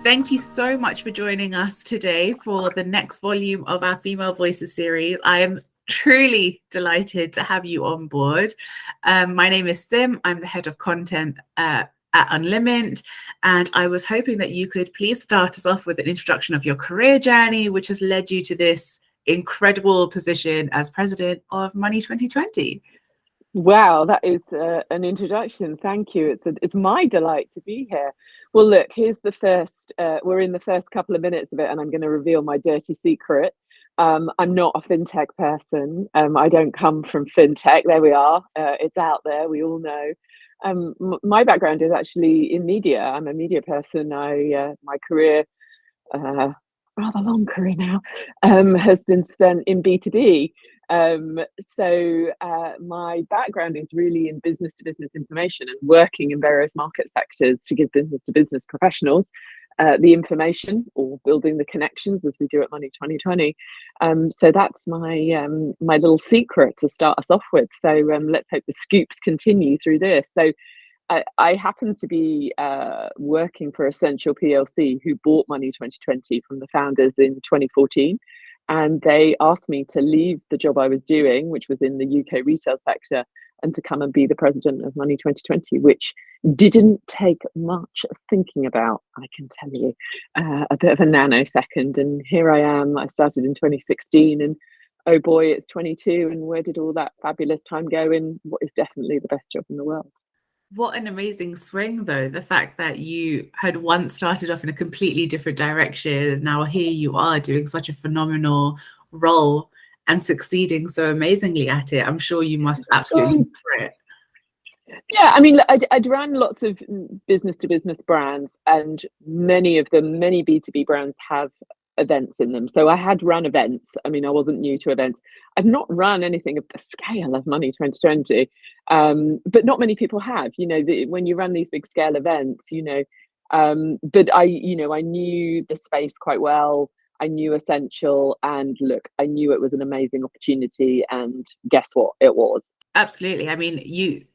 Thank you so much for joining us today for the next volume of our Female Voices series. I am truly delighted to have you on board. My name is Sim. I'm the head of content at Unlimit, and I was hoping that you could please start us off with an introduction of your career journey, which has led you to this incredible position as president of Money2020. Wow, that is an introduction. Thank you. It's my delight to be here. Well, look, here's the first. We're in the first couple of minutes of it, and I'm going to reveal my dirty secret. I'm not a fintech person. I don't come from fintech. There we are. It's out there. We all know. My background is actually in media. I'm a media person. My career, rather long career now, has been spent in B2B. My background is really in business to business information and working in various market sectors to give business to business professionals the information or building the connections as we do at Money2020. So that's my little secret to start us off with. So let's hope the scoops continue through this. So I happen to be working for Essential PLC, who bought Money2020 from the founders in 2014. And they asked me to leave the job I was doing, which was in the UK retail sector, and to come and be the president of Money2020, which didn't take much thinking about, I can tell you, a bit of a nanosecond. And here I am. I started in 2016, and oh boy, it's 22. And where did all that fabulous time go in what is definitely the best job in the world? What an amazing swing, though. The fact that you had once started off in a completely different direction, and now here you are doing such a phenomenal role and succeeding so amazingly at it. I'm sure you must absolutely love it. Yeah, I mean, I'd ran lots of business to business brands, and many B2B brands have events in them. So I had run events. I mean, I wasn't new to events. I've not run anything of the scale of Money2020, but not many people have. When you run these big scale events, but I knew the space quite well. I knew Essential, and look, I knew it was an amazing opportunity, and guess what? It was. Absolutely. I mean, you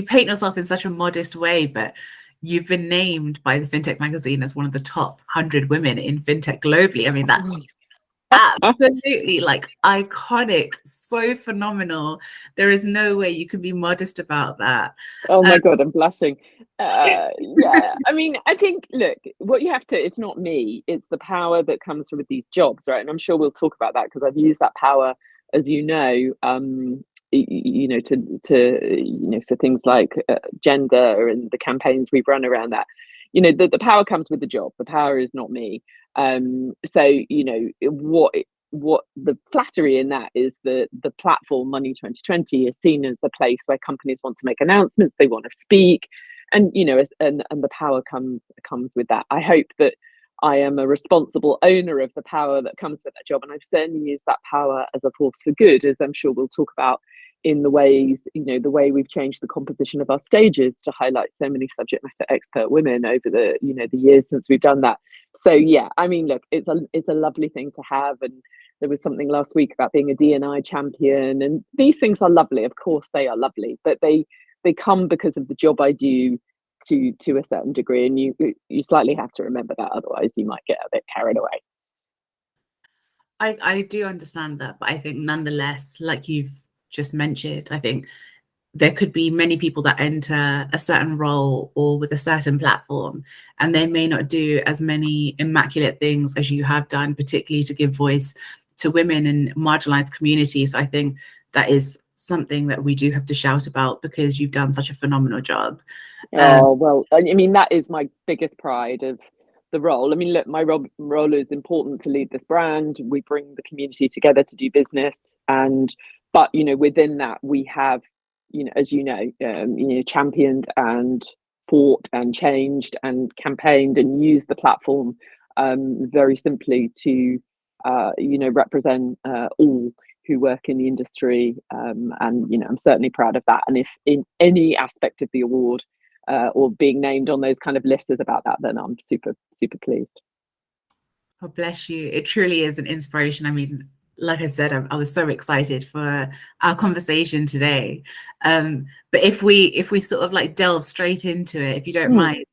paint yourself in such a modest way, but you've been named by the Fintech magazine as one of the top 100 women in fintech globally. I mean, that's absolutely iconic, so phenomenal. There is no way you can be modest about that. Oh my God, I'm blushing. Yeah, I mean, I think, look, what you have to, it's not me, it's the power that comes with these jobs, right? And I'm sure we'll talk about that because I've used that power, as you know, for things like gender and the campaigns we've run around that. The power comes with the job. The power is not me. What the flattery in that is the platform Money2020 is seen as the place where companies want to make announcements, they want to speak, and and the power comes with that. I hope that I am a responsible owner of the power that comes with that job, and I've certainly used that power as a force for good, as I'm sure we'll talk about in the ways, the way we've changed the composition of our stages to highlight so many subject matter expert women over the years since we've done that. So yeah, I mean, look, it's a lovely thing to have. And there was something last week about being a D&I champion, and these things are lovely. Of course they are lovely, but they come because of the job I do to a certain degree, and you slightly have to remember that, otherwise you might get a bit carried away. I do understand that, but I think nonetheless, like you've just mentioned, I think there could be many people that enter a certain role or with a certain platform, and they may not do as many immaculate things as you have done, particularly to give voice to women and marginalized communities. I think that is something that we do have to shout about, because you've done such a phenomenal job. Oh, well, I mean, that is my biggest pride of the role. I mean, look, my role is important to lead this brand. We bring the community together to do business, but within that we have, as championed and fought and changed and campaigned and used the platform very simply to represent all who work in the industry, and I'm certainly proud of that. And if in any aspect of the award or being named on those kind of lists is about that, then I'm super pleased. Oh, bless you. It truly is an inspiration. I mean, like I've said, I was so excited for our conversation today. But if we sort of delve straight into it, if you don't mind,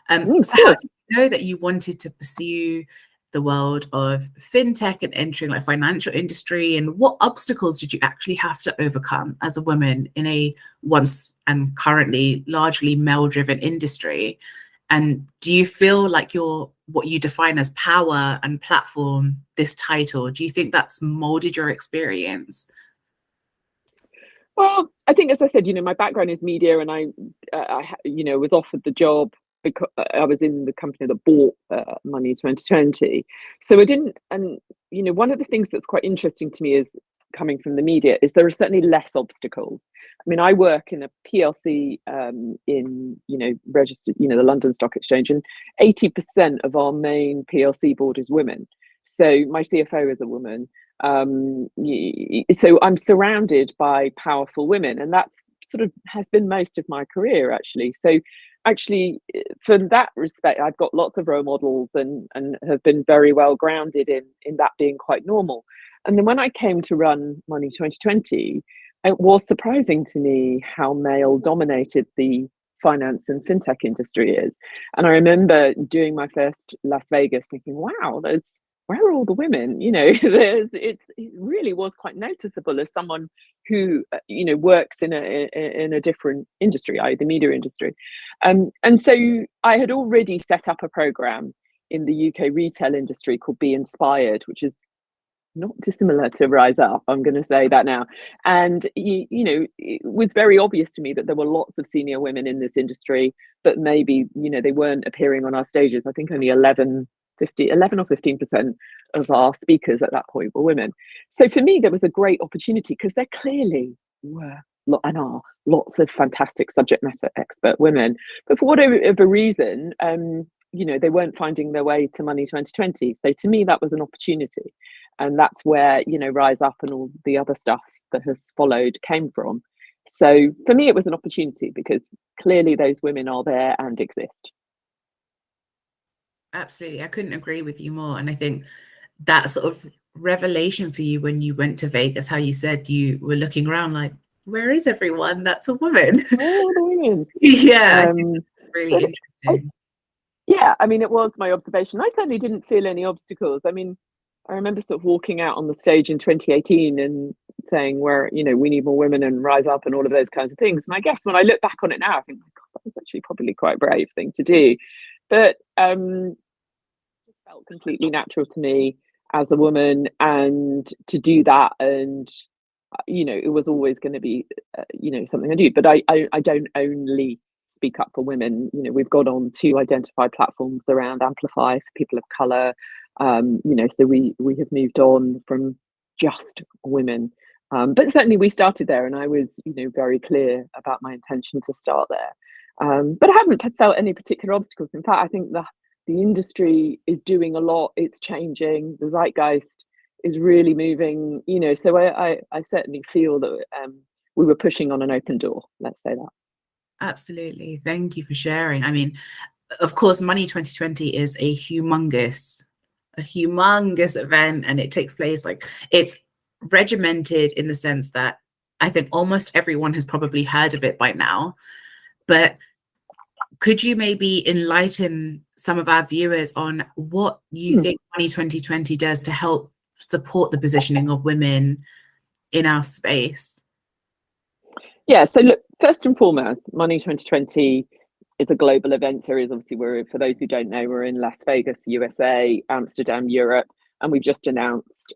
So how did you know that you wanted to pursue the world of fintech and entering like financial industry, and what obstacles did you actually have to overcome as a woman in a once and currently largely male-driven industry? And do you feel like your what you define as power and platform, this title, do you think that's molded your experience? Well, I think, as I said, my background is media, and I was offered the job because I was in the company that bought Money 2020. So I didn't, and one of the things that's quite interesting to me is coming from the media is there are certainly less obstacles. I mean, I work in a PLC in registered, the London Stock Exchange, and 80% of our main PLC board is women. So my CFO is a woman. So I'm surrounded by powerful women, and that's sort of has been most of my career, actually. So actually, for that respect, I've got lots of role models and have been very well grounded in that being quite normal. And then when I came to run Money 2020, it was surprising to me how male dominated the finance and fintech industry is. And I remember doing my first Las Vegas thinking, wow, where are all the women? It really was quite noticeable as someone who works in a different industry, the media industry. And so I had already set up a program in the UK retail industry called Be Inspired, which is not dissimilar to Rise Up, I'm going to say that now. And it was very obvious to me that there were lots of senior women in this industry, but maybe they weren't appearing on our stages. I think only 11 or 15% of our speakers at that point were women. So for me, there was a great opportunity because there clearly were and are lots of fantastic subject matter expert women, but for whatever reason, they weren't finding their way to Money 2020. So to me, that was an opportunity, and that's where Rise Up and all the other stuff that has followed came from. So for me, it was an opportunity because clearly those women are there and exist. Absolutely. I couldn't agree with you more. And I think that sort of revelation for you when you went to Vegas, how you said you were looking around like, where is everyone that's a woman? Where are the women? Yeah, I think that's really interesting. I mean, it was my observation. I certainly didn't feel any obstacles. I mean, I remember sort of walking out on the stage in 2018 and saying we need more women and Rise Up and all of those kinds of things. And I guess when I look back on it now, I think, my God, that was actually probably quite a brave thing to do. But it felt completely natural to me as a woman and to do that. And it was always going to be something I do. But I don't only speak up for women. We've got on 2 identified platforms around Amplify for people of colour. So we have moved on from just women. But certainly we started there, and I was very clear about my intention to start there. But I haven't felt any particular obstacles. In fact, I think the industry is doing a lot. It's changing. The zeitgeist is really moving. So I certainly feel that we were pushing on an open door. Let's say that. Absolutely. Thank you for sharing. I mean, of course, Money 2020 is a humongous event, and it takes place it's regimented in the sense that I think almost everyone has probably heard of it by now. But could you maybe enlighten some of our viewers on what you think Money 2020 does to help support the positioning of women in our space? Yeah, so look, first and foremost, Money 2020 is a global event series. Obviously, for those who don't know, we're in Las Vegas, USA, Amsterdam, Europe, and we've just announced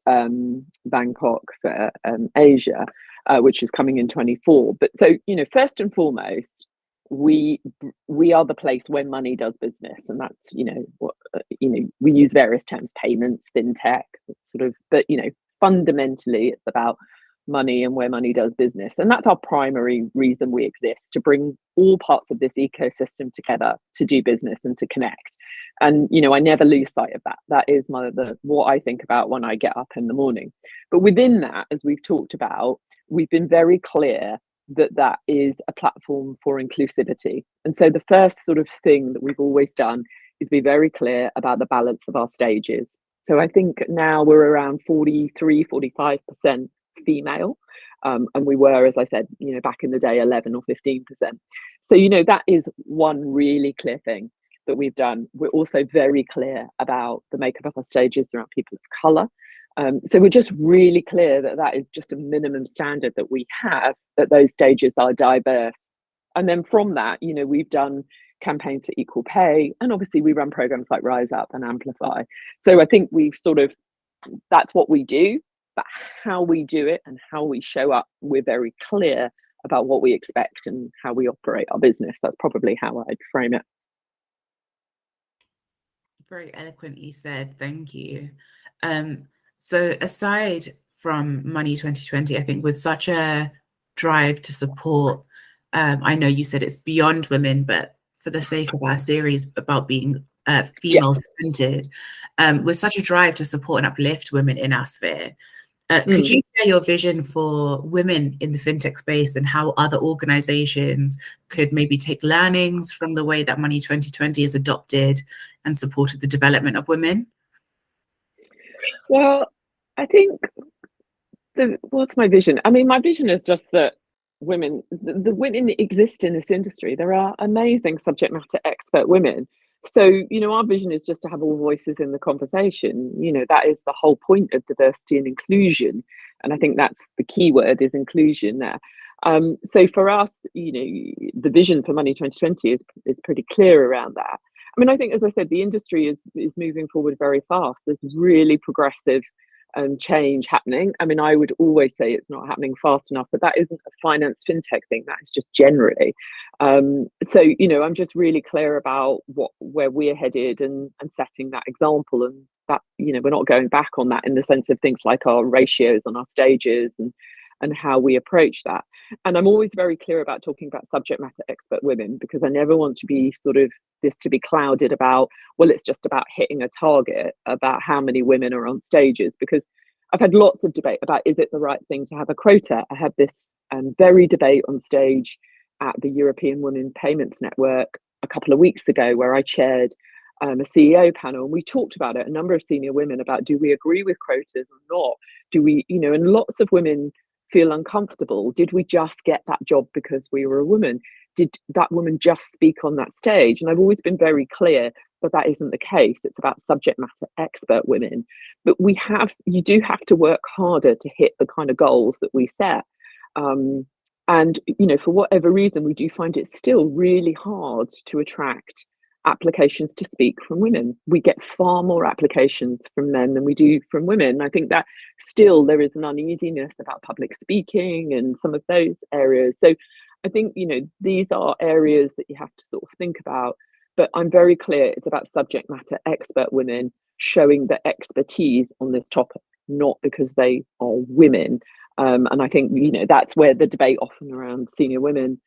Bangkok for Asia, which is coming in 24. But so, first and foremost, we are the place where money does business, and that's we use various terms, payments, fintech, sort of, but fundamentally it's about money and where money does business, and that's our primary reason we exist, to bring all parts of this ecosystem together to do business and to connect. And I never lose sight of that is what I think about when I get up in the morning. But within that, as we've talked about, we've been very clear that is a platform for inclusivity. And so the first sort of thing that we've always done is be very clear about the balance of our stages. So I think now we're around 43-45% female, and we were, as I said, back in the day, 11 or 15%. So that is one really clear thing. that we've done. We're also very clear about the makeup of our stages around people of colour. So we're just really clear that that is just a minimum standard that we have, that those stages are diverse. And then from that, you know, we've done campaigns for equal pay, and obviously we run programs like Rise Up and Amplify. So I think we've sort of, that's what we do, but how we do it and how we show up, we're very clear about what we expect and how we operate our business. That's probably how I'd frame it. Very eloquently said, thank you. So aside from Money 2020, I think with such a drive to support, I know you said it's beyond women, but for the sake of our series about being female-centered, with such a drive to support and uplift women in our sphere, could you share your vision for women in the fintech space and how other organizations could maybe take learnings from the way that Money 2020 has adopted and supported the development of women? Well, I think what's my vision? I mean, my vision is just that the women that exist in this industry, there are amazing subject matter expert women. So, you know, our vision is just to have all voices in the conversation. You know, that is the whole point of diversity and inclusion. And I think that's the key word, is inclusion there. So for us, you know, the vision for Money 2020 is pretty clear around that. I mean, I think, as I said, the industry is moving forward very fast. There's really progressive change happening. I mean, I would always say it's not happening fast enough, but that isn't a finance fintech thing. That is just generally. So, you know, I'm just really clear about where we're headed and setting that example, and that, you know, we're not going back on that in the sense of things like our ratios on our stages and how we approach that. And I'm always very clear about talking about subject matter expert women, because I never want to be sort of this to be clouded about, well, it's just about hitting a target about how many women are on stages, because I've had lots of debate about, is it the right thing to have a quota? I had this very debate on stage at the European Women Payments Network a couple of weeks ago, where I chaired a CEO panel, and we talked about it, a number of senior women, about, do we agree with quotas or not? Do we, you know, and lots of women feel uncomfortable. Did we just get that job because we were a woman? Did that woman just speak on that stage? And I've always been very clear that that isn't the case. It's about subject matter expert women. But you do have to work harder to hit the kind of goals that we set. And, you know, for whatever reason, we do find it still really hard to attract applications to speak from women. We get far more applications from men than we do from women. I think that still there is an uneasiness about public speaking and some of those areas. So I think, you know, these are areas that you have to sort of think about. But I'm very clear, it's about subject matter expert women showing the expertise on this topic, not because they are women. And I think, you know, that's where the debate often around senior women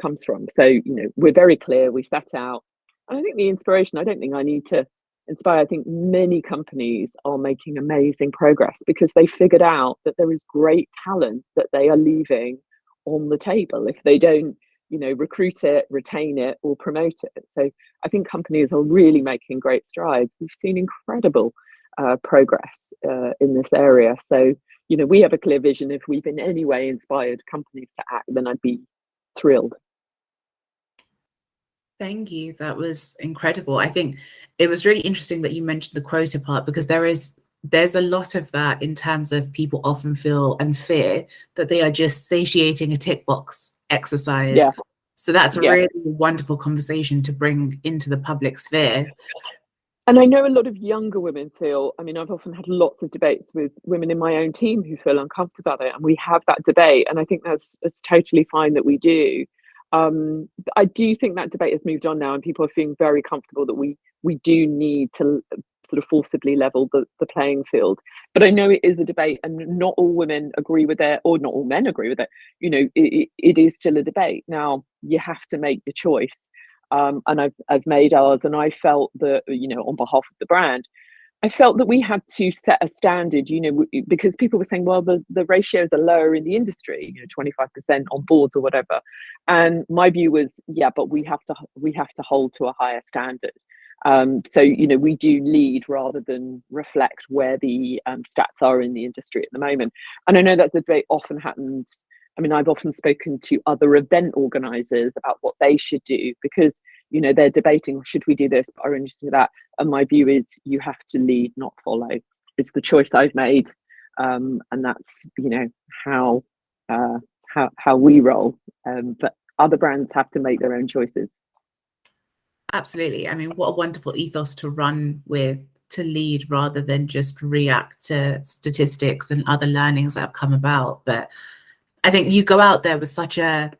comes from. So, you know, we're very clear, we set out. And I think the inspiration, I don't think I need to inspire. I think many companies are making amazing progress because they figured out that there is great talent that they are leaving on the table if they don't, you know, recruit it, retain it, or promote it. So I think companies are really making great strides. We've seen incredible progress in this area. So, you know, we have a clear vision. If we've in any way inspired companies to act, then I'd be thrilled. Thank you. That was incredible. I think it was really interesting that you mentioned the quota part, because there's a lot of that in terms of people often feel and fear that they are just satiating a tick box exercise. Yeah. So that's a really wonderful conversation to bring into the public sphere. And I know a lot of younger women feel, I mean, I've often had lots of debates with women in my own team who feel uncomfortable about it. And we have that debate. And I think that's totally fine that we do. I do think that debate has moved on now, and people are feeling very comfortable that we do need to sort of forcibly level the playing field. But I know it is a debate, and not all women agree with it, or not all men agree with it. You know, it is still a debate. Now, you have to make the choice. And I've made ours, and I felt that, you know, on behalf of the brand, I felt that we had to set a standard, you know, because people were saying, well, the ratios are lower in the industry, you know, 25% on boards or whatever. And my view was, yeah, but we have to hold to a higher standard. So, you know, we do lead rather than reflect where the stats are in the industry at the moment. And I know that the debate often happens. I mean, I've often spoken to other event organizers about what they should do, because, they're debating, should we do this, or interested in that? And my view is you have to lead, not follow. It's the choice I've made, and that's how we roll. But other brands have to make their own choices. Absolutely. I mean, what a wonderful ethos to run with, to lead rather than just react to statistics and other learnings that have come about. But I think you go out there with such a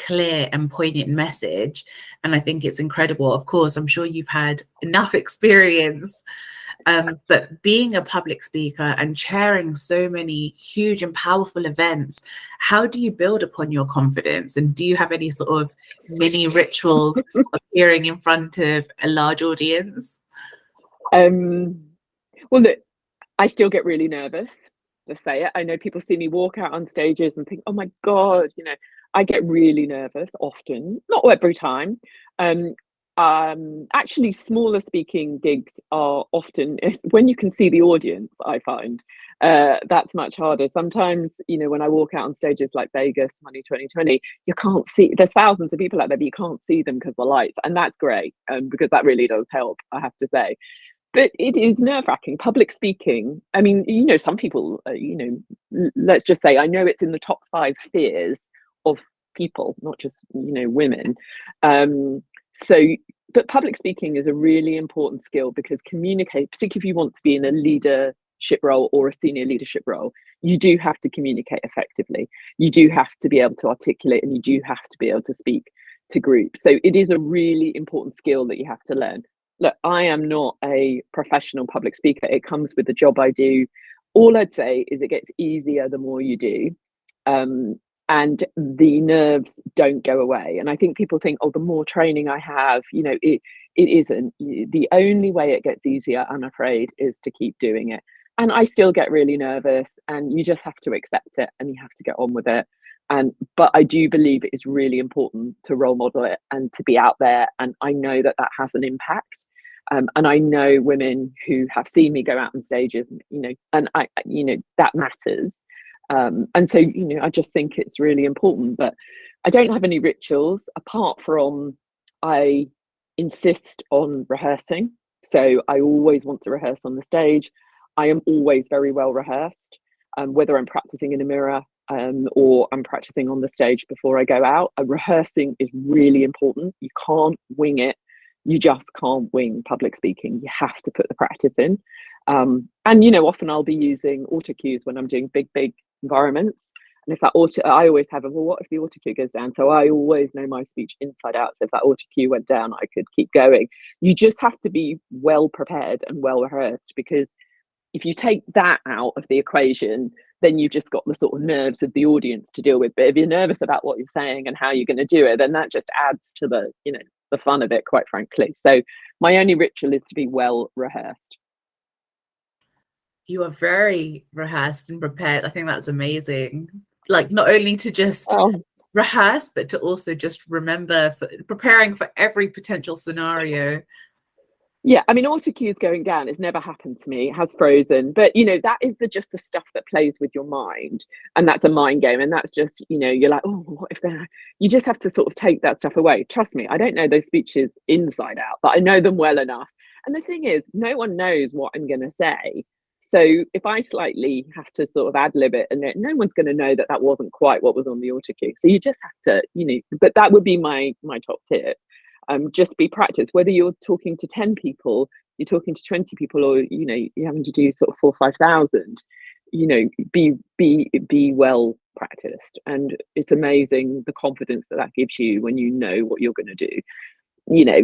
clear and poignant message, and I think it's incredible. Of course, I'm sure you've had enough experience, but being a public speaker and chairing so many huge and powerful events, how do you build upon your confidence? And do you have any sort of mini rituals appearing in front of a large audience? Well, look, I still get really nervous to say it. I know people see me walk out on stages and think, oh my God, I get really nervous often, not every time. Actually, smaller speaking gigs are often, when you can see the audience, I find that's much harder. Sometimes, when I walk out on stages like Vegas, Money20, you can't see, there's thousands of people out there, but you can't see them because of the lights. And that's great, because that really does help, I have to say. But it is nerve-wracking. Public speaking, I mean, some people, let's just say, I know it's in the top 5 fears of people, not just, women. But public speaking is a really important skill, because communicate, particularly if you want to be in a leadership role or a senior leadership role, you do have to communicate effectively. You do have to be able to articulate, and you do have to be able to speak to groups. So it is a really important skill that you have to learn. Look, I am not a professional public speaker. It comes with the job I do. All I'd say is it gets easier the more you do. And the nerves don't go away. And I think people think, oh, the more training I have, it isn't. The only way it gets easier, I'm afraid, is to keep doing it. And I still get really nervous, and you just have to accept it, and you have to get on with it. But I do believe it is really important to role model it and to be out there. And I know that has an impact. And I know women who have seen me go out on stages, and that matters. And so, I just think it's really important. But I don't have any rituals apart from I insist on rehearsing. So I always want to rehearse on the stage. I am always very well rehearsed, whether I'm practicing in a mirror or I'm practicing on the stage before I go out. Rehearsing is really important. You can't wing it. You just can't wing public speaking. You have to put the practice in. And, often I'll be using auto cues when I'm doing big environments. And if that I always have well, what if the auto cue goes down? So I always know my speech inside out. So if that auto cue went down, I could keep going. You just have to be well prepared and well rehearsed, because if you take that out of the equation, then you've just got the sort of nerves of the audience to deal with. But if you're nervous about what you're saying and how you're going to do it, then that just adds to the fun of it, quite frankly. So my only ritual is to be well rehearsed. You are very rehearsed and prepared. I think that's amazing. Like, not only to just rehearse, but to also just remember, preparing for every potential scenario. Yeah, I mean, auto cues going down has never happened to me. It has frozen, but that is just the stuff that plays with your mind, and that's a mind game. And that's just you're like, oh, what if they're? You just have to sort of take that stuff away. Trust me, I don't know those speeches inside out, but I know them well enough. And the thing is, no one knows what I'm going to say. So if I slightly have to sort of ad lib it, and no one's going to know that wasn't quite what was on the auto cue. So you just have to, but that would be my top tip. Just be practice, whether you're talking to 10 people, you're talking to 20 people, or you're having to do sort of 4,000 or 5,000. Be well practiced, and it's amazing the confidence that gives you when you know what you're going to do.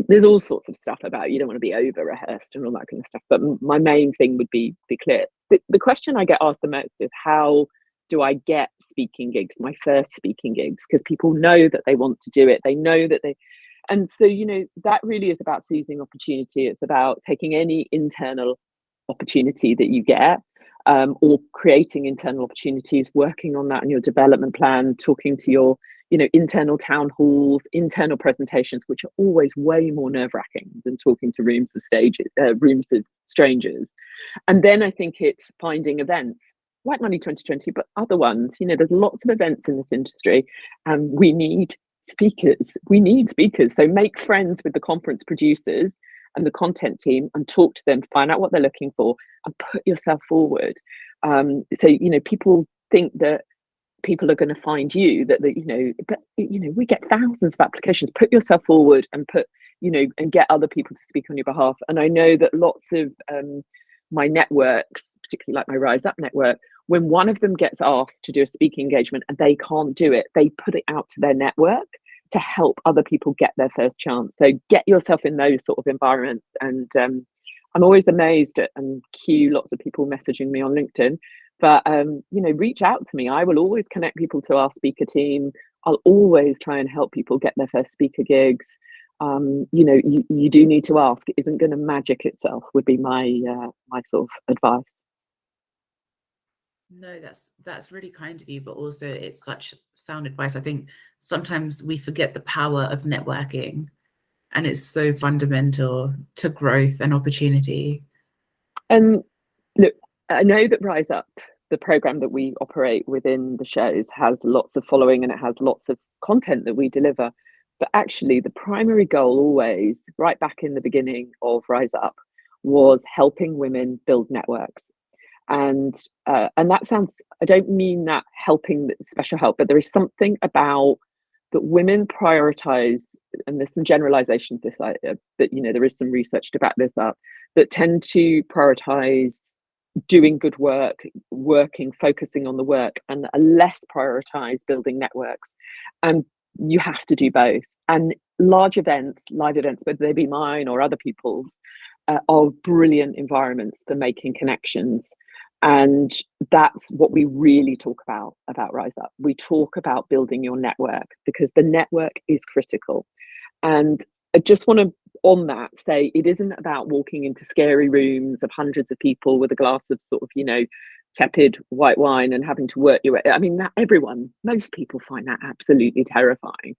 There's all sorts of stuff about you don't want to be over rehearsed and all that kind of stuff, but my main thing would be clear. The question I get asked the most is, how do I get speaking gigs, my first speaking gigs? Because people know that they want to do it, they know that they. And so, that really is about seizing opportunity. It's about taking any internal opportunity that you get, or creating internal opportunities, working on that in your development plan, talking to your, internal town halls, internal presentations, which are always way more nerve-wracking than talking to rooms of strangers. And then I think it's finding events like Money20, but other ones. There's lots of events in this industry, and we need speakers. We need speakers. So make friends with the conference producers and the content team and talk to them, find out what they're looking for and put yourself forward. So, people think that people are going to find you, but we get thousands of applications. Put yourself forward and and get other people to speak on your behalf. And I know that lots of my networks, particularly like my Rise Up network, when one of them gets asked to do a speaking engagement and they can't do it, they put it out to their network to help other people get their first chance. So get yourself in those sort of environments. And I'm always amazed at and cue lots of people messaging me on LinkedIn. But reach out to me. I will always connect people to our speaker team. I'll always try and help people get their first speaker gigs. You do need to ask. It isn't going to magic itself, would be my sort of advice. No, that's really kind of you, but also it's such sound advice. I think sometimes we forget the power of networking, and it's so fundamental to growth and opportunity. And look, I know that Rise Up, the program that we operate within the shows, has lots of following and it has lots of content that we deliver. But actually, the primary goal always, right back in the beginning of Rise Up, was helping women build networks. And that sounds, I don't mean that helping special help, but there is something about that women prioritize, and there's some generalizations this that there is some research to back this up, that tend to prioritize doing good work, focusing on the work, and are less prioritize building networks. And you have to do both. And large events, live events, whether they be mine or other people's, are brilliant environments for making connections. And that's what we really talk about Rise Up. We talk about building your network because the network is critical. And I just want to, on that, say it isn't about walking into scary rooms of hundreds of people with a glass of sort of, tepid white wine and having to work your way. I mean, most people find that absolutely terrifying.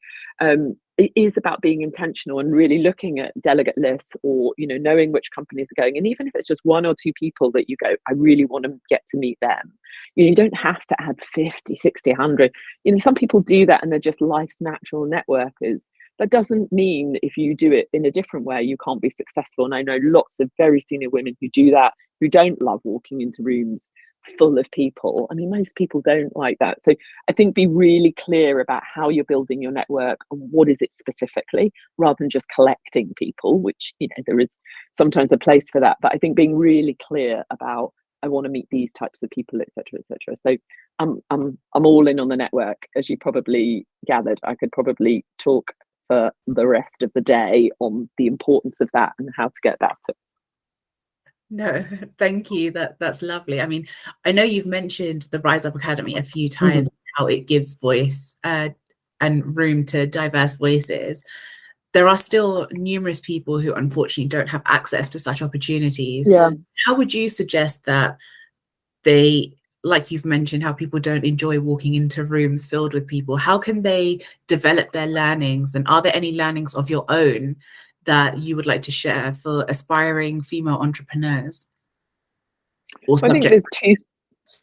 It is about being intentional and really looking at delegate lists or, knowing which companies are going. And even if it's just one or two people that you go, I really want to get to meet them. You don't have to add 50, 60, 100. Some people do that and they're just life's natural networkers. That doesn't mean if you do it in a different way, you can't be successful. And I know lots of very senior women who do that, who don't love walking into rooms full of people. I mean, most people don't like that. So I think be really clear about how you're building your network and what is it specifically, rather than just collecting people, which, there is sometimes a place for that. But I think being really clear about, I want to meet these types of people, etc., etc. So I'm all in on the network, as you probably gathered. I could probably talk for the rest of the day on the importance of that and how to get about it. No, thank you. That's lovely. I mean, I know you've mentioned the Rise Up Academy a few times, how it gives voice and room to diverse voices. There are still numerous people who unfortunately don't have access to such opportunities. Yeah. How would you suggest that they, like you've mentioned, how people don't enjoy walking into rooms filled with people, how can they develop their learnings? And are there any learnings of your own that you would like to share for aspiring female entrepreneurs? I think there's two.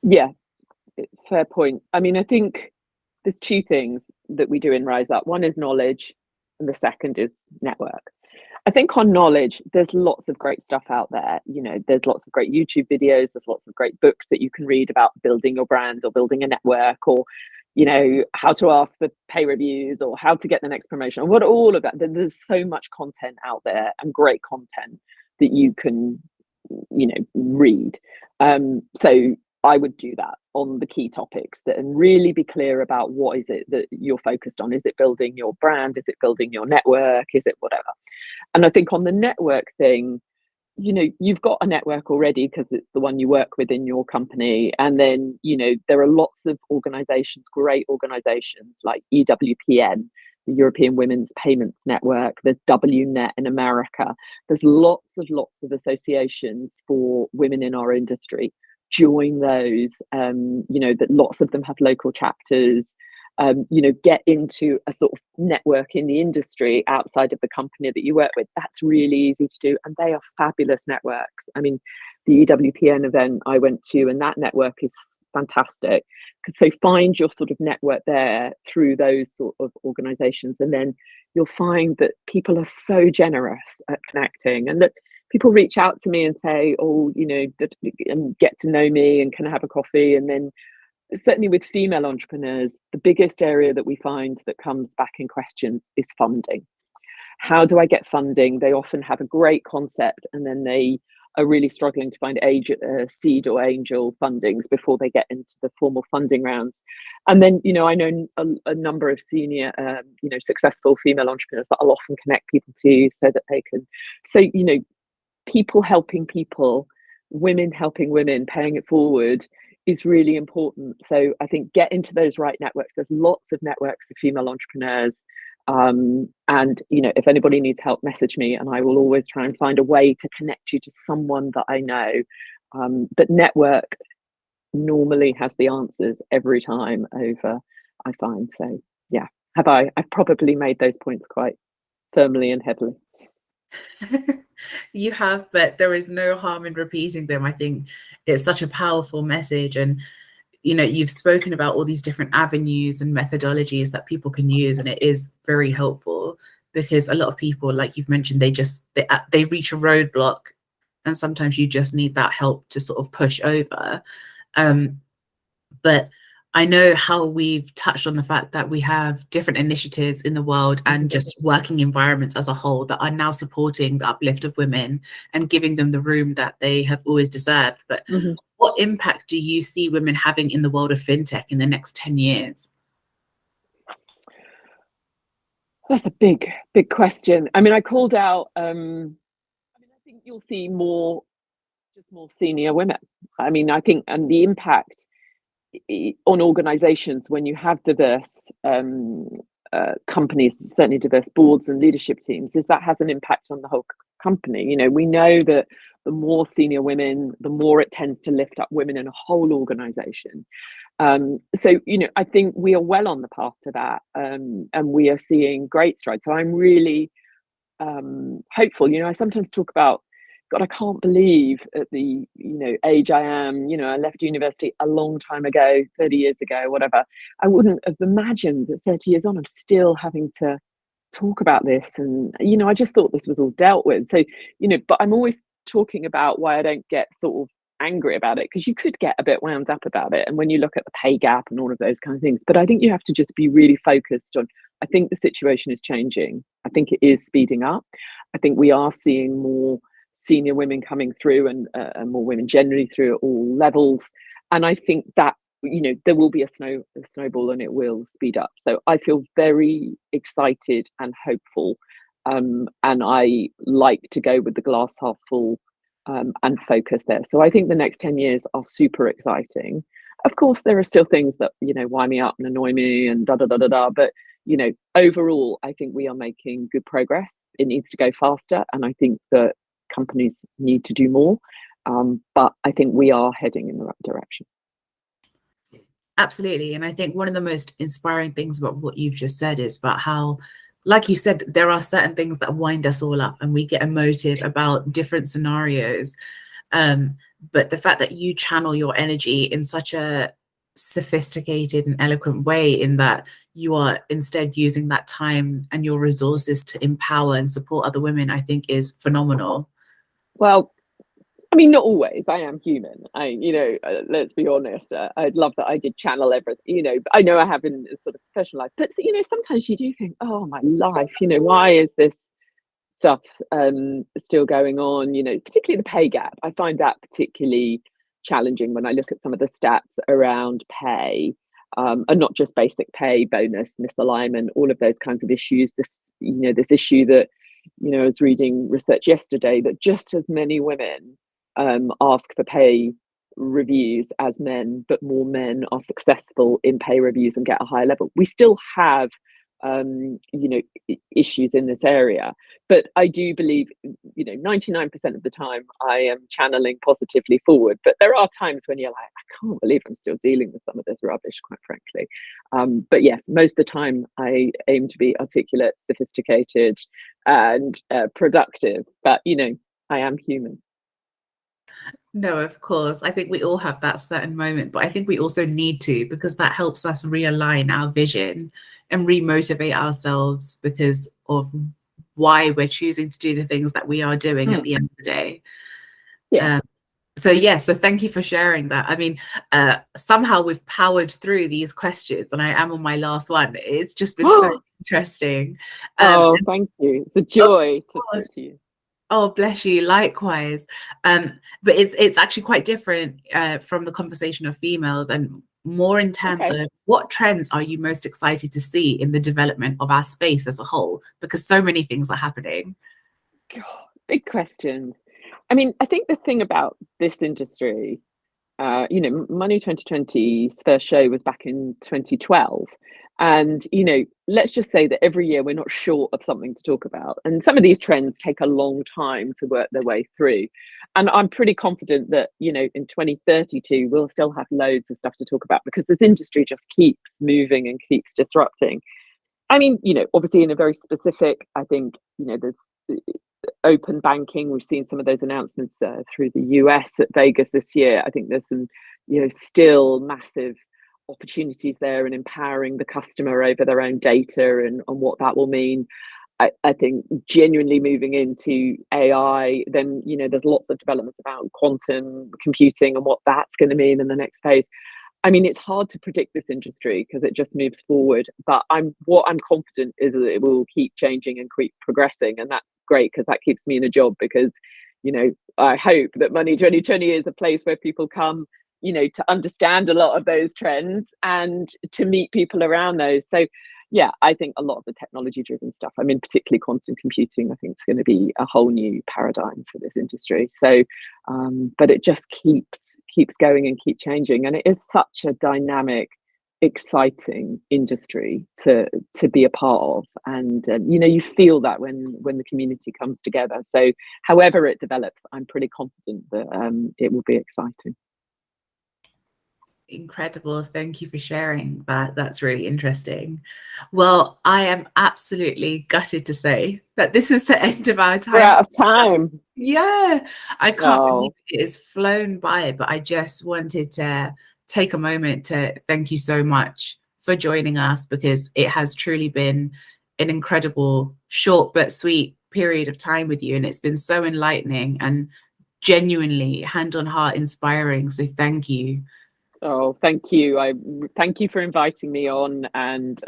Yeah, fair point. I mean, I think there's two things that we do in Rise Up. One is knowledge, and the second is network. I think on knowledge, there's lots of great stuff out there. There's lots of great YouTube videos. There's lots of great books that you can read about building your brand or building a network, or how to ask for pay reviews or how to get the next promotion, or all of that. There's so much content out there and great content that you can, read. So I would do that on the key topics and really be clear about what is it that you're focused on. Is it building your brand? Is it building your network? Is it whatever? And I think on the network thing, you've got a network already because it's the one you work with in your company. And then, there are lots of organizations, great organizations like EWPN, the European Women's Payments Network. There's WNET in America. There's lots of associations for women in our industry. Join those, that lots of them have local chapters. Get into a sort of network in the industry outside of the company that you work with. That's really easy to do. And they are fabulous networks. I mean, the EWPN event I went to, and that network is fantastic. So find your sort of network there through those sort of organizations, and then you'll find that people are so generous at connecting, and that people reach out to me and say, oh, and get to know me and can I have a coffee. And then certainly with female entrepreneurs, the biggest area that we find that comes back in questions is funding. How do I get funding? They often have a great concept and then they are really struggling to find seed or angel fundings before they get into the formal funding rounds. And then, I know a number of senior, successful female entrepreneurs that I'll often connect people to so that they can. So, people helping people, women helping women, paying it forward is really important. So I think get into those right networks. There's lots of networks of female entrepreneurs. And if anybody needs help, message me and I will always try and find a way to connect you to someone that I know. But network normally has the answers every time over, I find. So yeah, I've probably made those points quite firmly and heavily. You have, but there is no harm in repeating them. I think it's such a powerful message, and you've spoken about all these different avenues and methodologies that people can use, and it is very helpful because a lot of people, like you've mentioned, they reach a roadblock, and sometimes you just need that help to sort of push over. But I know how we've touched on the fact that we have different initiatives in the world and just working environments as a whole that are now supporting the uplift of women and giving them the room that they have always deserved. But what impact do you see women having in the world of fintech in the next 10 years? That's a big question. I mean, I called out, I think you'll see more senior women. I mean, I think, and the impact on organizations when you have diverse companies, certainly diverse boards and leadership teams, is that has an impact on the whole company. We know that the more senior women, the more it tends to lift up women in a whole organization. So I think we are well on the path to that, and we are seeing great strides. So I'm really hopeful. I sometimes talk about, God, I can't believe at the age I am. I left university a long time ago, 30 years ago, whatever. I wouldn't have imagined that 30 years on, I'm still having to talk about this. And I just thought this was all dealt with. So but I'm always talking about why I don't get sort of angry about it, because you could get a bit wound up about it. And when you look at the pay gap and all of those kind of things, but I think you have to just be really focused on. I think the situation is changing. I think it is speeding up. I think we are seeing more senior women coming through and more women generally through at all levels, and I think that there will be a snowball and it will speed up. So I feel very excited and hopeful, and I like to go with the glass half full and focus there. So I think the next 10 years are super exciting. Of course there are still things that wind me up and annoy me and but overall I think we are making good progress. It needs to go faster, and I think that companies need to do more, but I think we are heading in the right direction. Absolutely. And I think one of the most inspiring things about what you've just said is about how, like you said, there are certain things that wind us all up and we get emotive about different scenarios, but the fact that you channel your energy in such a sophisticated and eloquent way, in that you are instead using that time and your resources to empower and support other women, I think is phenomenal. Well, I mean, not always. I am human. Let's be honest. I'd love that I did channel everything. I know I have in sort of professional life, but sometimes you do think, oh my life, why is this stuff still going on? Particularly the pay gap. I find that particularly challenging when I look at some of the stats around pay, and not just basic pay, bonus, misalignment, all of those kinds of issues. This issue that I was reading research yesterday that just as many women ask for pay reviews as men, but more men are successful in pay reviews and get a higher level. We still have issues in this area, but I do believe 99% of the time I am channeling positively forward, but there are times when you're like, I can't believe I'm still dealing with some of this rubbish, quite frankly. But yes, most of the time I aim to be articulate, sophisticated and productive, but I am human. No, of course. I think we all have that certain moment, but I think we also need to, because that helps us realign our vision and remotivate ourselves because of why we're choosing to do the things that we are doing at the end of the day. Yeah. So thank you for sharing that. I mean, somehow we've powered through these questions, and I am on my last one. It's just been so interesting. Oh, thank you. It's a joy to talk to you. Oh, bless you. Likewise. But it's actually quite different from the conversation of females, and more in terms of what trends are you most excited to see in the development of our space as a whole, because so many things are happening. God, big questions. I mean, I think the thing about this industry, Money 2020's first show was back in 2012. And, let's just say that every year we're not short of something to talk about. And some of these trends take a long time to work their way through. And I'm pretty confident that, in 2032, we'll still have loads of stuff to talk about because this industry just keeps moving and keeps disrupting. I mean, obviously in a very specific, I think, there's open banking. We've seen some of those announcements through the US at Vegas this year. I think there's some, still massive opportunities there in empowering the customer over their own data and what that will mean. I think genuinely moving into AI, then, there's lots of developments about quantum computing and what that's going to mean in the next phase. I mean, it's hard to predict this industry because it just moves forward. But what I'm confident is that it will keep changing and keep progressing, and that's great because that keeps me in a job. Because, I hope that Money 2020 is a place where people come, to understand a lot of those trends and to meet people around those. So, yeah, I think a lot of the technology-driven stuff, I mean, particularly quantum computing, I think is going to be a whole new paradigm for this industry. So, but it just keeps going and keep changing, and it is such a dynamic, exciting industry to be a part of. And you feel that when the community comes together. So, however it develops, I'm pretty confident that it will be exciting. Incredible. Thank you for sharing that. That's really interesting. Well, I am absolutely gutted to say that this is the end of our time. We're out of time. Yeah, I can't believe it has flown by, but I just wanted to take a moment to thank you so much for joining us, because it has truly been an incredible, short but sweet period of time with you. And it's been so enlightening and genuinely hand on heart inspiring. So thank you. Oh, thank you. Thank you for inviting me on, and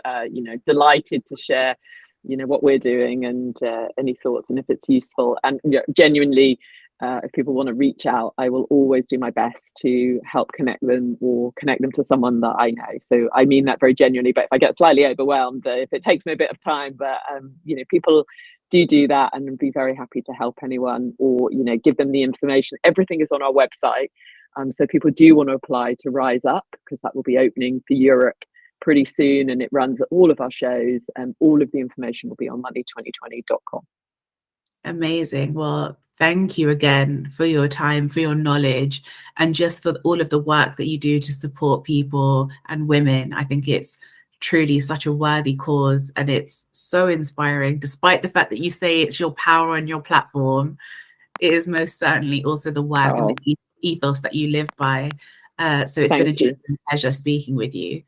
delighted to share, what we're doing and any thoughts, and if it's useful. And genuinely, if people want to reach out, I will always do my best to help connect them or connect them to someone that I know. So I mean that very genuinely. But if I get slightly overwhelmed, if it takes me a bit of time, but people do that, and I'd be very happy to help anyone, or give them the information. Everything is on our website. So people do want to apply to Rise Up, because that will be opening for Europe pretty soon, and it runs at all of our shows, and all of the information will be on money2020.com. Amazing. Well, thank you again for your time, for your knowledge, and just for all of the work that you do to support people and women. I think it's truly such a worthy cause, and it's so inspiring. Despite the fact that you say it's your power and your platform, it is most certainly also the work and the ethos that you live by. So it's been a genuine pleasure speaking with you.